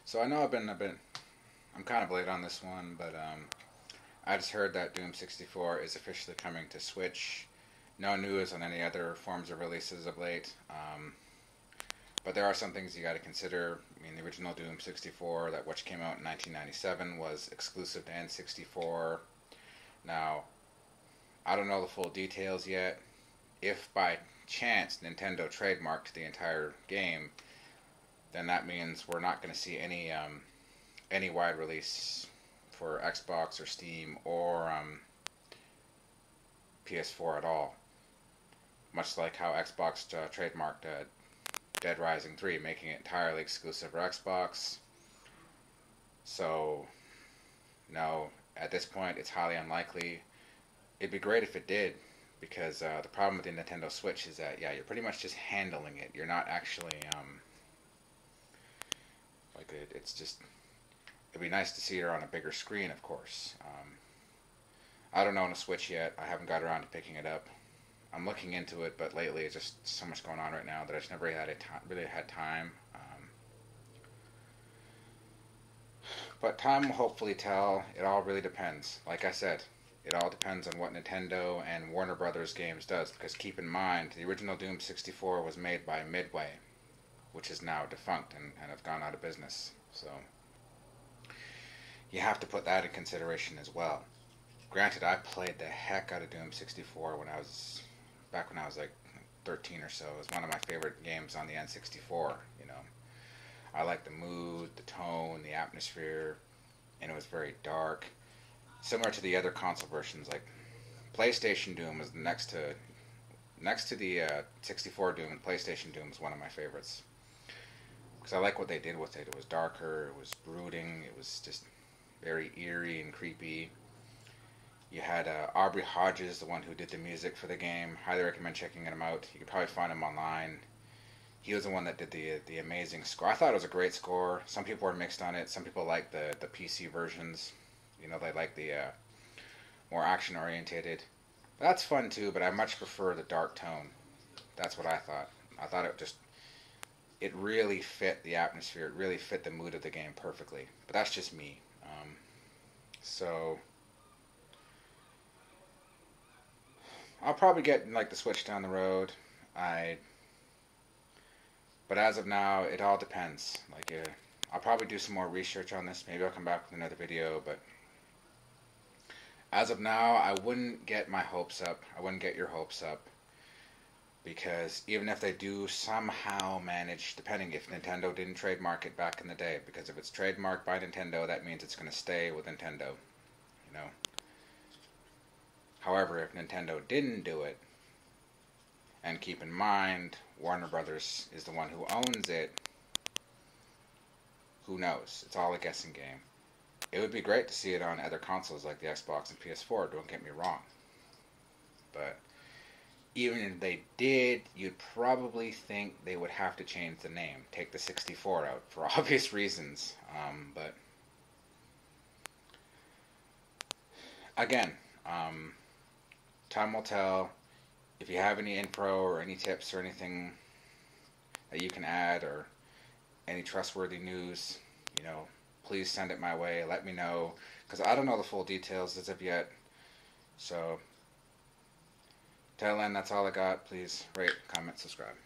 So I know I'm kind of late on this one, but I just heard that Doom 64 is officially coming to Switch. No news on any other forms of releases of late, but there are some things you got to consider. I mean, the original Doom 64, that which came out in 1997, was exclusive to N64. Now, I don't know the full details yet. If by chance Nintendo trademarked the entire game, then that means we're not going to see any wide release for Xbox or Steam or PS4 at all. Much like how Xbox trademarked Dead Rising 3, making it entirely exclusive for Xbox. So, no, at this point, it's highly unlikely. It'd be great if it did, because the problem with the Nintendo Switch is that, yeah, you're pretty much just handling it. You're not actually, it's just, it'd be nice to see her on a bigger screen, of course. I don't own a Switch yet. I haven't got around to picking it up. I'm looking into it, but lately it's just so much going on right now that I just never really had time. But time will hopefully tell. It all really depends. Like I said, it all depends on what Nintendo and Warner Brothers Games does. Because keep in mind, the original Doom 64 was made by Midway, which is now defunct and have gone out of business. So you have to put that in consideration as well. Granted, I played the heck out of Doom 64 back when I was like 13 or so. It was one of my favorite games on the N64, you know. I liked the mood, the tone, the atmosphere, and it was very dark. Similar to the other console versions, like PlayStation Doom was next to the 64 Doom, and PlayStation Doom is one of my favorites. Because I like what they did with it. It was darker, it was brooding, it was just very eerie and creepy. You had Aubrey Hodges, the one who did the music for the game. Highly recommend checking him out. You could probably find him online. He was the one that did the amazing score. I thought it was a great score. Some people were mixed on it. Some people like the PC versions. You know, they like the more action orientated. That's fun too, but I much prefer the dark tone. That's what I thought. I thought it really fit the atmosphere. It really fit the mood of the game perfectly. But that's just me. So I'll probably get like the Switch down the road. But as of now, it all depends. I'll probably do some more research on this. Maybe I'll come back with another video. But as of now, I wouldn't get my hopes up. I wouldn't get your hopes up, because even if they do somehow manage, depending if Nintendo didn't trademark it back in the day, because if it's trademarked by Nintendo, that means it's going to stay with Nintendo. You know. However, if Nintendo didn't do it, and keep in mind, Warner Brothers is the one who owns it, who knows? It's all a guessing game. It would be great to see it on other consoles like the Xbox and PS4, don't get me wrong. But even if they did, you'd probably think they would have to change the name, take the 64 out, for obvious reasons. But again, time will tell. If you have any info or any tips or anything that you can add, or any trustworthy news, you know, please send it my way. Let me know, because I don't know the full details as of yet. So, till then, that's all I got. Please rate, comment, subscribe.